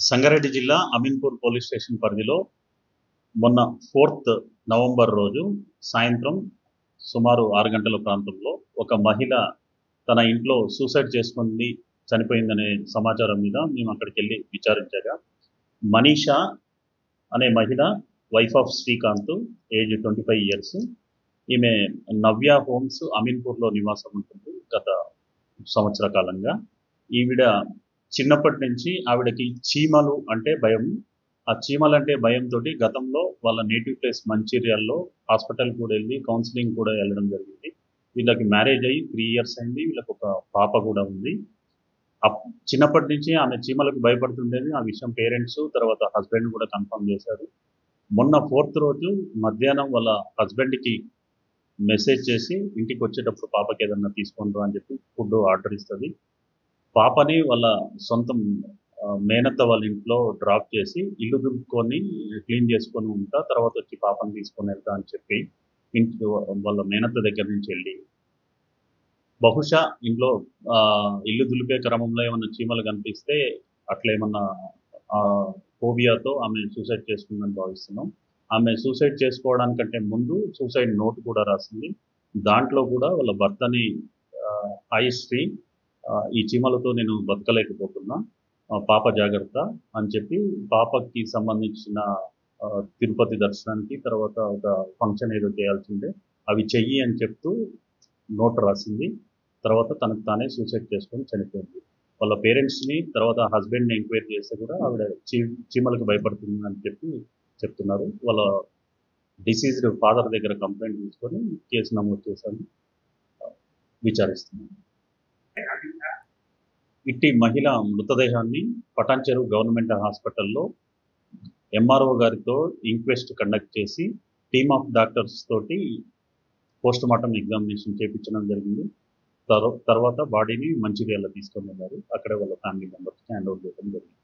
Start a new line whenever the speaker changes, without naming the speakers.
సంగారెడ్డి జిల్లా Ameenpur police station పరిధిలో మొన్న 4th నవంబర్ రోజు సాయంత్రం సుమారు 6 గంటల ప్రాంతంలో ఒక మహిళ తన ఇంట్లో సూసైడ్ చేసుకుంది, చనిపోయిందనే సమాచారం మీద మేము అక్కడికెళ్ళి విచారించగా, మనీషా అనే మహిళ wife of Srikanth, age 25 years. ఈమె నవ్య హోమ్స్ అమీన్పూర్లో నివాసం ఉంటుంది గత సంవత్సర కాలంగా. ఈవిడ చిన్నప్పటి నుంచి ఆవిడకి చీమలు అంటే భయం. ఆ చీమలంటే భయంతోటి గతంలో వాళ్ళ నేటివ్ ప్లేస్ మంచిర్యాలలో హాస్పిటల్ కూడా వెళ్ళి కౌన్సిలింగ్ కూడా వెళ్ళడం జరిగింది. వీళ్ళకి మ్యారేజ్ అయ్యి 3 ఇయర్స్ అయింది. వీళ్ళకి ఒక పాప కూడా ఉంది. చిన్నప్పటి నుంచి ఆమె చీమలకు భయపడుతుండేది. ఆ విషయం పేరెంట్స్ తర్వాత హస్బెండ్ కూడా కన్ఫర్మ్ చేశారు. మొన్న 4th రోజు మధ్యాహ్నం వాళ్ళ హస్బెండ్కి మెసేజ్ చేసి ఇంటికి వచ్చేటప్పుడు పాపకి ఏదన్నా తీసుకొని రా అని చెప్పి ఫుడ్ ఆర్డర్ ఇస్తుంది. పాపని వాళ్ళ సొంతం మేనత్త వాళ్ళ ఇంట్లో డ్రాప్ చేసి ఇల్లు దులుపుకొని క్లీన్ చేసుకొని ఉంటా, తర్వాత వచ్చి పాపని తీసుకొని వెళ్తా అని చెప్పి ఇంటి వాళ్ళ మేనత్త దగ్గర నుంచి వెళ్ళి, బహుశా ఇంట్లో ఇల్లు దులిపే క్రమంలో ఏమన్నా చీమలు కనిపిస్తే అట్లా ఏమన్నా ఫోబియాతో ఆమె సూసైడ్ చేసుకుందని భావిస్తున్నాం. ఆమె సూసైడ్ చేసుకోవడానికంటే ముందు సూసైడ్ నోట్ కూడా రాసింది. దాంట్లో కూడా వాళ్ళ భర్తని హాయ్ శ్రీ, ఈ చీమలతో నేను బతకలేకపోతున్నా, పాప జాగ్రత్త అని చెప్పి పాపకి సంబంధించిన తిరుపతి దర్శనానికి తర్వాత ఒక ఫంక్షన్ ఏదో చేయాల్సిందే అవి చెయ్యి అని చెప్తూ నోట్ రాసింది. తర్వాత తనకు తానే సూసైడ్ చేసుకొని చనిపోయింది. వాళ్ళ పేరెంట్స్ని తర్వాత హస్బెండ్ని ఎంక్వైరీ చేస్తే కూడా ఆవిడ చీమలకు భయపడుతుంది అని చెప్పి చెప్తున్నారు. వాళ్ళ డిసీజ్డ్ ఫాదర్ దగ్గర కంప్లైంట్ తీసుకొని కేసు నమోదు చేశాను, విచారిస్తున్నాను. ఇట్టి మహిళ మృతదేహాన్ని పటాన్చెరు గవర్నమెంట్ హాస్పిటల్లో ఎంఆర్ఓ గారితో ఇంక్వెస్ట్ కండక్ట్ చేసి టీమ్ ఆఫ్ డాక్టర్స్ తోటి పోస్ట్ మార్టం ఎగ్జామినేషన్ చేయించడం జరిగింది. తర్వాత బాడీని మంచిర్యాల తీసుకొని వెళ్ళారు. అక్కడ వాళ్ళ ఫ్యామిలీ మెంబర్స్కి హ్యాండ్ ఓవర్ చేయడం జరిగింది.